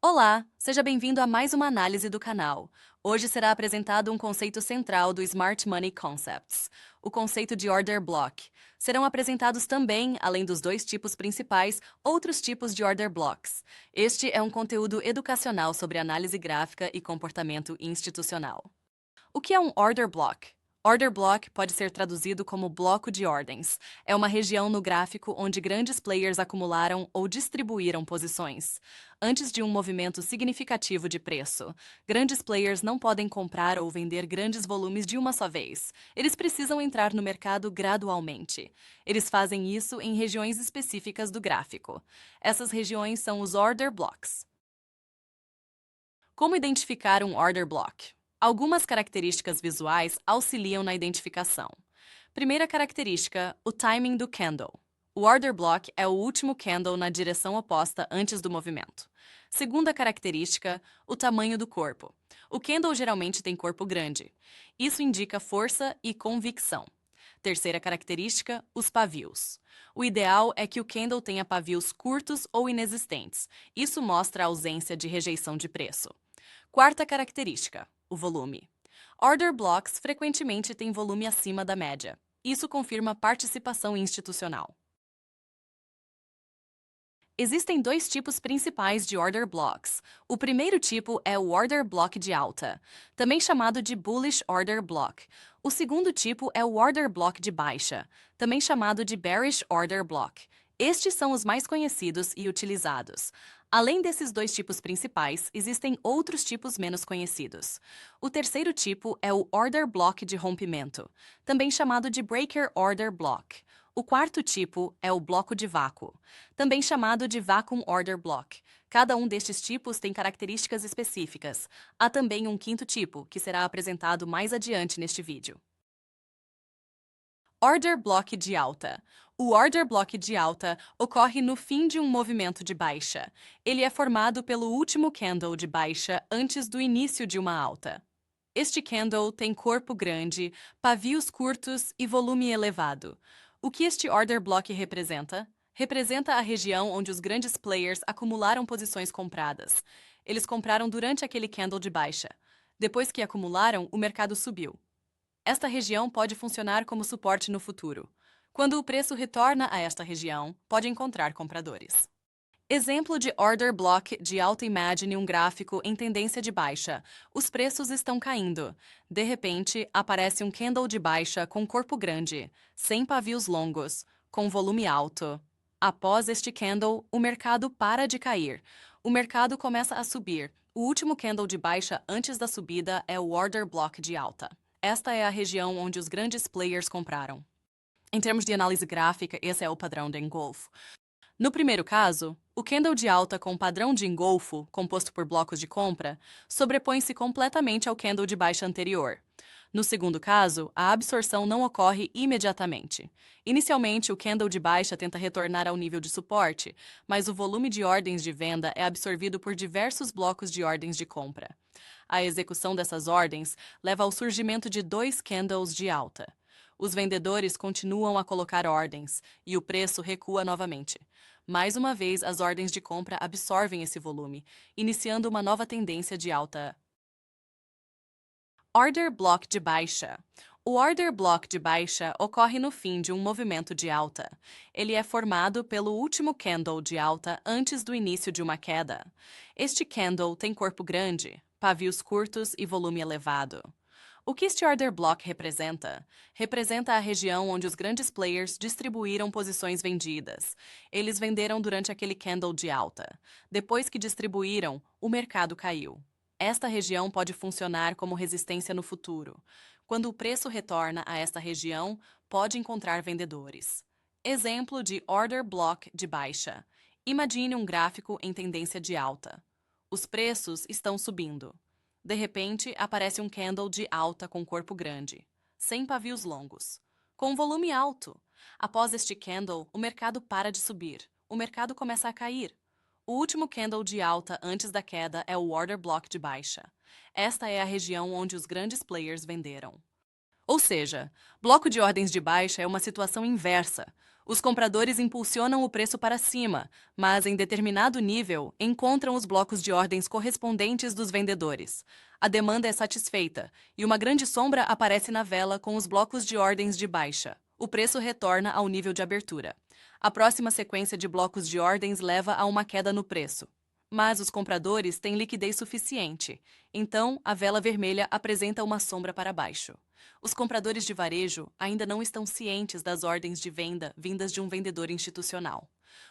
Olá, seja bem-vindo a mais uma análise do canal. Hoje será apresentado um conceito central do Smart Money Concepts, o conceito de Order Block. Serão apresentados também, além dos dois tipos principais, outros tipos de Order Blocks. Este é um conteúdo educacional sobre análise gráfica e comportamento institucional. O que é um Order Block? Order Block pode ser traduzido como bloco de ordens. É uma região no gráfico onde grandes players acumularam ou distribuíram posições. Antes de um movimento significativo de preço, grandes players não podem comprar ou vender grandes volumes de uma só vez. Eles precisam entrar no mercado gradualmente. Eles fazem isso em regiões específicas do gráfico. Essas regiões são os Order Blocks. Como identificar um Order Block? Algumas características visuais auxiliam na identificação. Primeira característica, o timing do candle. O order block é o último candle na direção oposta antes do movimento. Segunda característica, o tamanho do corpo. O candle geralmente tem corpo grande. Isso indica força e convicção. Terceira característica, os pavios. O ideal é que o candle tenha pavios curtos ou inexistentes. Isso mostra a ausência de rejeição de preço. Quarta característica, o volume. Order blocks frequentemente têm volume acima da média. Isso confirma participação institucional. Existem dois tipos principais de order blocks. O primeiro tipo é o order block de alta, também chamado de bullish order block. O segundo tipo é o order block de baixa, também chamado de bearish order block. Estes são os mais conhecidos e utilizados. Além desses dois tipos principais, existem outros tipos menos conhecidos. O terceiro tipo é o order block de rompimento, também chamado de breaker order block. O quarto tipo é o bloco de vácuo, também chamado de vacuum order block. Cada um destes tipos tem características específicas. Há também um quinto tipo, que será apresentado mais adiante neste vídeo. Order block de alta. O order block de alta ocorre no fim de um movimento de baixa. Ele é formado pelo último candle de baixa antes do início de uma alta. Este candle tem corpo grande, pavios curtos e volume elevado. O que este order block representa? Representa a região onde os grandes players acumularam posições compradas. Eles compraram durante aquele candle de baixa. Depois que acumularam, o mercado subiu. Esta região pode funcionar como suporte no futuro. Quando o preço retorna a esta região, pode encontrar compradores. Exemplo de order block de alta. Imagine um gráfico em tendência de baixa. Os preços estão caindo. De repente, aparece um candle de baixa com corpo grande, sem pavios longos, com volume alto. Após este candle, o mercado para de cair. O mercado começa a subir. O último candle de baixa antes da subida é o order block de alta. Esta é a região onde os grandes players compraram. Em termos de análise gráfica, esse é o padrão de engolfo. No primeiro caso, o candle de alta com padrão de engolfo, composto por blocos de compra, sobrepõe-se completamente ao candle de baixa anterior. No segundo caso, a absorção não ocorre imediatamente. Inicialmente, o candle de baixa tenta retornar ao nível de suporte, mas o volume de ordens de venda é absorvido por diversos blocos de ordens de compra. A execução dessas ordens leva ao surgimento de dois candles de alta. Os vendedores continuam a colocar ordens e o preço recua novamente. Mais uma vez, as ordens de compra absorvem esse volume, iniciando uma nova tendência de alta. Order block de baixa. O order block de baixa ocorre no fim de um movimento de alta. Ele é formado pelo último candle de alta antes do início de uma queda. Este candle tem corpo grande, pavios curtos e volume elevado. O que este order block representa? Representa a região onde os grandes players distribuíram posições vendidas. Eles venderam durante aquele candle de alta. Depois que distribuíram, o mercado caiu. Esta região pode funcionar como resistência no futuro. Quando o preço retorna a esta região, pode encontrar vendedores. Exemplo de order block de baixa. Imagine um gráfico em tendência de alta. Os preços estão subindo. De repente, aparece um candle de alta com corpo grande, sem pavios longos, com volume alto. Após este candle, o mercado para de subir. O mercado começa a cair. O último candle de alta antes da queda é o order block de baixa. Esta é a região onde os grandes players venderam. Ou seja, bloco de ordens de baixa é uma situação inversa. Os compradores impulsionam o preço para cima, mas em determinado nível encontram os blocos de ordens correspondentes dos vendedores. A demanda é satisfeita e uma grande sombra aparece na vela com os blocos de ordens de baixa. O preço retorna ao nível de abertura. A próxima sequência de blocos de ordens leva a uma queda no preço. Mas os compradores têm liquidez suficiente, então a vela vermelha apresenta uma sombra para baixo. Os compradores de varejo ainda não estão cientes das ordens de venda vindas de um vendedor institucional.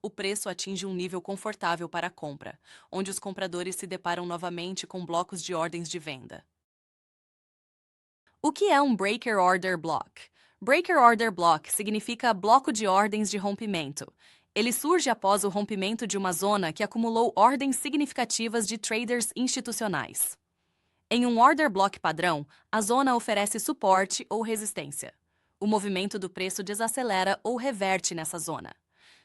O preço atinge um nível confortável para a compra, onde os compradores se deparam novamente com blocos de ordens de venda. O que é um Breaker Order Block? Breaker Order Block significa bloco de ordens de rompimento. Ele surge após o rompimento de uma zona que acumulou ordens significativas de traders institucionais. Em um order block padrão, a zona oferece suporte ou resistência. O movimento do preço desacelera ou reverte nessa zona.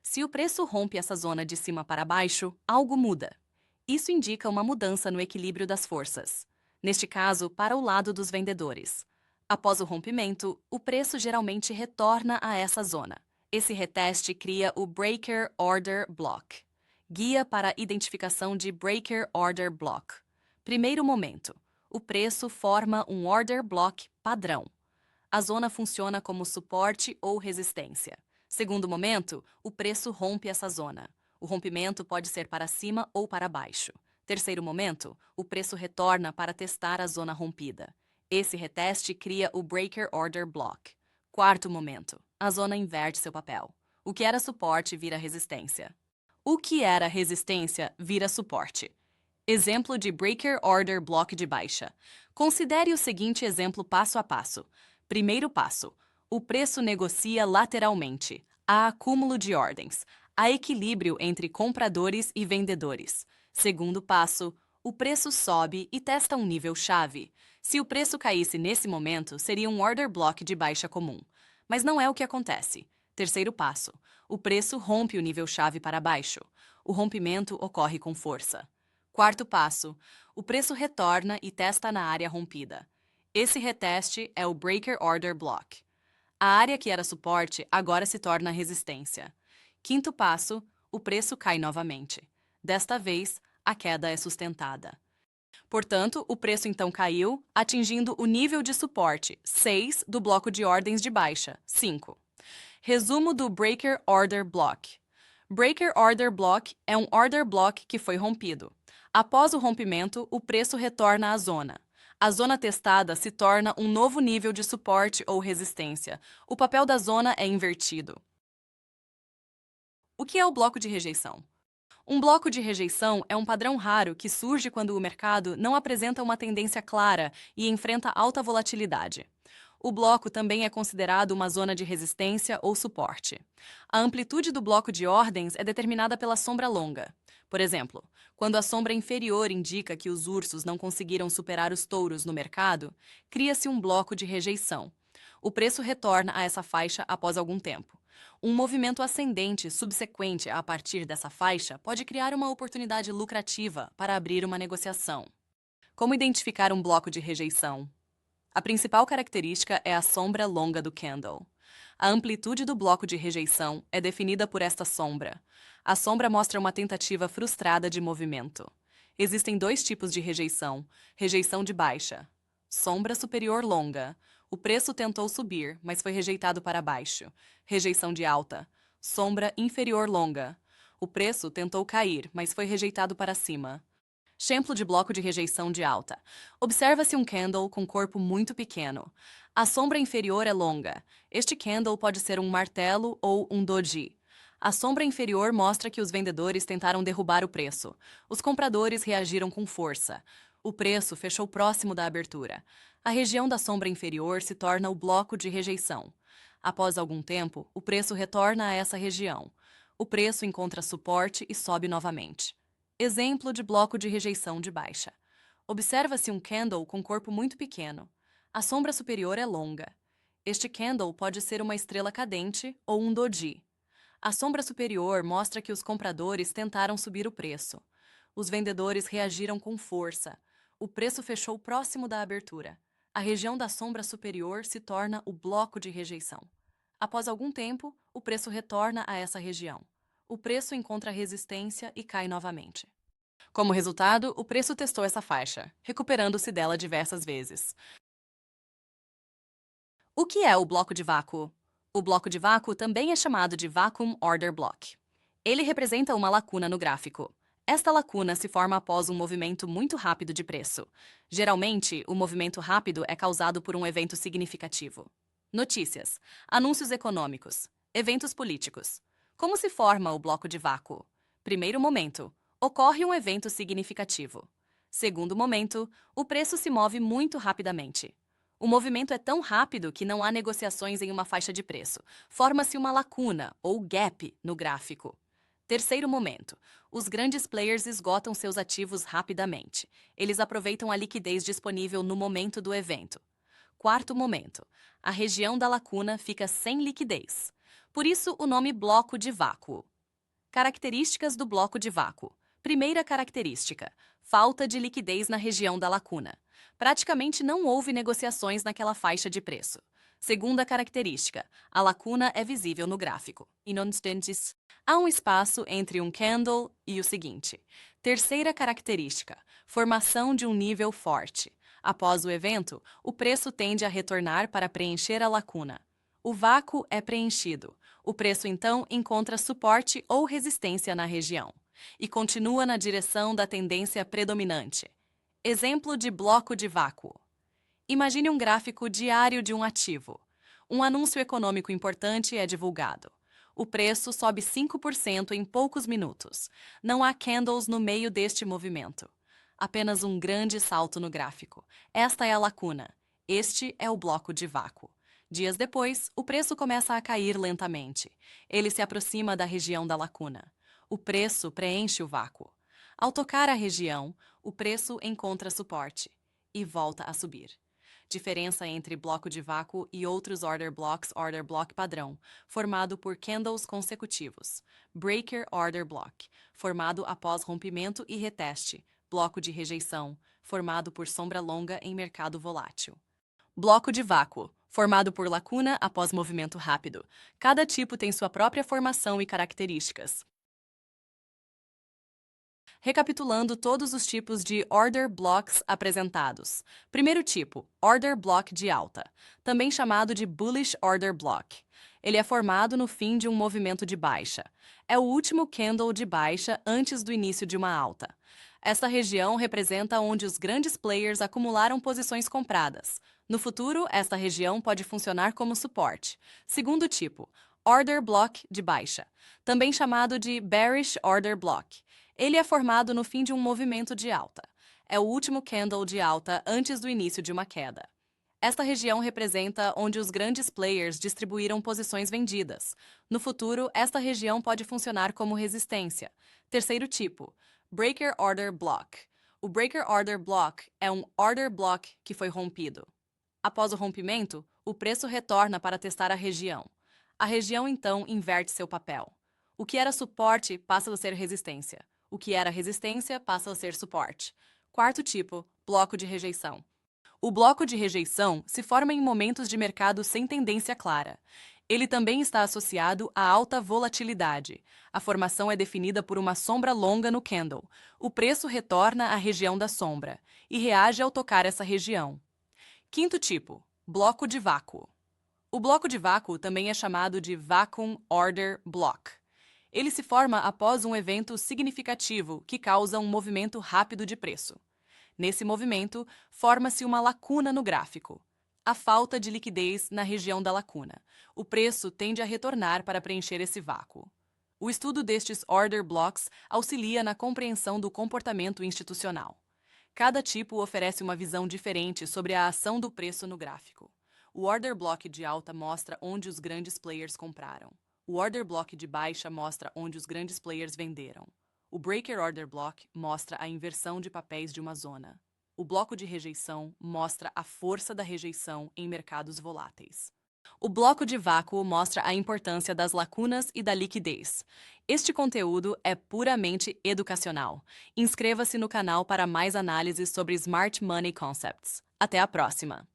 Se o preço rompe essa zona de cima para baixo, algo muda. Isso indica uma mudança no equilíbrio das forças. Neste caso, para o lado dos vendedores. Após o rompimento, o preço geralmente retorna a essa zona. Esse reteste cria o Breaker Order Block. Guia para a identificação de Breaker Order Block. Primeiro momento. O preço forma um order block padrão. A zona funciona como suporte ou resistência. Segundo momento, o preço rompe essa zona. O rompimento pode ser para cima ou para baixo. Terceiro momento, o preço retorna para testar a zona rompida. Esse reteste cria o Breaker Order Block. Quarto momento, a zona inverte seu papel. O que era suporte vira resistência. O que era resistência vira suporte. Exemplo de Breaker Order Block de baixa. Considere o seguinte exemplo passo a passo. Primeiro passo. O preço negocia lateralmente. Há acúmulo de ordens. Há equilíbrio entre compradores e vendedores. Segundo passo. O preço sobe e testa um nível-chave. Se o preço caísse nesse momento, seria um order block de baixa comum. Mas não é o que acontece. Terceiro passo. O preço rompe o nível-chave para baixo. O rompimento ocorre com força. Quarto passo. O preço retorna e testa na área rompida. Esse reteste é o Breaker Order Block. A área que era suporte agora se torna resistência. Quinto passo. O preço cai novamente. Desta vez, a queda é sustentada. Portanto, o preço então caiu, atingindo o nível de suporte 6 do bloco de ordens de baixa, 5. Resumo do Breaker Order Block. Breaker Order Block é um order block que foi rompido. Após o rompimento, o preço retorna à zona. A zona testada se torna um novo nível de suporte ou resistência. O papel da zona é invertido. O que é o bloco de rejeição? Um bloco de rejeição é um padrão raro que surge quando o mercado não apresenta uma tendência clara e enfrenta alta volatilidade. O bloco também é considerado uma zona de resistência ou suporte. A amplitude do bloco de ordens é determinada pela sombra longa. Por exemplo, quando a sombra inferior indica que os ursos não conseguiram superar os touros no mercado, cria-se um bloco de rejeição. O preço retorna a essa faixa após algum tempo. Um movimento ascendente subsequente a partir dessa faixa pode criar uma oportunidade lucrativa para abrir uma negociação. Como identificar um bloco de rejeição? A principal característica é a sombra longa do candle. A amplitude do bloco de rejeição é definida por esta sombra. A sombra mostra uma tentativa frustrada de movimento. Existem dois tipos de rejeição: rejeição de baixa. Sombra superior longa. O preço tentou subir, mas foi rejeitado para baixo. Rejeição de alta. Sombra inferior longa. O preço tentou cair, mas foi rejeitado para cima. Exemplo de bloco de rejeição de alta. Observa-se um candle com corpo muito pequeno. A sombra inferior é longa. Este candle pode ser um martelo ou um doji. A sombra inferior mostra que os vendedores tentaram derrubar o preço. Os compradores reagiram com força. O preço fechou próximo da abertura. A região da sombra inferior se torna o bloco de rejeição. Após algum tempo, o preço retorna a essa região. O preço encontra suporte e sobe novamente. Exemplo de bloco de rejeição de baixa. Observa-se um candle com corpo muito pequeno. A sombra superior é longa. Este candle pode ser uma estrela cadente ou um doji. A sombra superior mostra que os compradores tentaram subir o preço. Os vendedores reagiram com força. O preço fechou próximo da abertura. A região da sombra superior se torna o bloco de rejeição. Após algum tempo, o preço retorna a essa região. O preço encontra resistência e cai novamente. Como resultado, o preço testou essa faixa, recuperando-se dela diversas vezes. O que é o bloco de vácuo? O bloco de vácuo também é chamado de Vacuum Order Block. Ele representa uma lacuna no gráfico. Esta lacuna se forma após um movimento muito rápido de preço. Geralmente, o movimento rápido é causado por um evento significativo. Notícias, anúncios econômicos, eventos políticos. Como se forma o bloco de vácuo? Primeiro momento, ocorre um evento significativo. Segundo momento, o preço se move muito rapidamente. O movimento é tão rápido que não há negociações em uma faixa de preço. Forma-se uma lacuna, ou gap, no gráfico. Terceiro momento. Os grandes players esgotam seus ativos rapidamente. Eles aproveitam a liquidez disponível no momento do evento. Quarto momento. A região da lacuna fica sem liquidez. Por isso, o nome bloco de vácuo. Características do bloco de vácuo. Primeira característica: falta de liquidez na região da lacuna. Praticamente não houve negociações naquela faixa de preço. Segunda característica: a lacuna é visível no gráfico. Inconstantes. Há um espaço entre um candle e o seguinte. Terceira característica: formação de um nível forte. Após o evento, o preço tende a retornar para preencher a lacuna. O vácuo é preenchido. O preço então encontra suporte ou resistência na região e continua na direção da tendência predominante. Exemplo de bloco de vácuo. Imagine um gráfico diário de um ativo. Um anúncio econômico importante é divulgado. O preço sobe 5% em poucos minutos. Não há candles no meio deste movimento. Apenas um grande salto no gráfico. Esta é a lacuna. Este é o bloco de vácuo. Dias depois, o preço começa a cair lentamente. Ele se aproxima da região da lacuna. O preço preenche o vácuo. Ao tocar a região, o preço encontra suporte e volta a subir. Diferença entre bloco de vácuo e outros order block padrão, formado por candles consecutivos. Breaker order block, formado após rompimento e reteste. Bloco de rejeição, formado por sombra longa em mercado volátil. Bloco de vácuo, formado por lacuna após movimento rápido. Cada tipo tem sua própria formação e características. Recapitulando todos os tipos de order blocks apresentados. Primeiro tipo, order block de alta, também chamado de bullish order block. Ele é formado no fim de um movimento de baixa. É o último candle de baixa antes do início de uma alta. Esta região representa onde os grandes players acumularam posições compradas. No futuro, esta região pode funcionar como suporte. Segundo tipo, order block de baixa, também chamado de bearish order block. Ele é formado no fim de um movimento de alta. É o último candle de alta antes do início de uma queda. Esta região representa onde os grandes players distribuíram posições vendidas. No futuro, esta região pode funcionar como resistência. Terceiro tipo, Breaker Order Block. O Breaker Order Block é um order block que foi rompido. Após o rompimento, o preço retorna para testar a região. A região então inverte seu papel. O que era suporte passa a ser resistência. O que era resistência passa a ser suporte. Quarto tipo, bloco de rejeição. O bloco de rejeição se forma em momentos de mercado sem tendência clara. Ele também está associado a alta volatilidade. A formação é definida por uma sombra longa no candle. O preço retorna à região da sombra e reage ao tocar essa região. Quinto tipo, bloco de vácuo. O bloco de vácuo também é chamado de Vacuum Order Block. Ele se forma após um evento significativo que causa um movimento rápido de preço. Nesse movimento, forma-se uma lacuna no gráfico. A falta de liquidez na região da lacuna. O preço tende a retornar para preencher esse vácuo. O estudo destes order blocks auxilia na compreensão do comportamento institucional. Cada tipo oferece uma visão diferente sobre a ação do preço no gráfico. O order block de alta mostra onde os grandes players compraram. O order block de baixa mostra onde os grandes players venderam. O breaker order block mostra a inversão de papéis de uma zona. O bloco de rejeição mostra a força da rejeição em mercados voláteis. O bloco de vácuo mostra a importância das lacunas e da liquidez. Este conteúdo é puramente educacional. Inscreva-se no canal para mais análises sobre Smart Money Concepts. Até a próxima!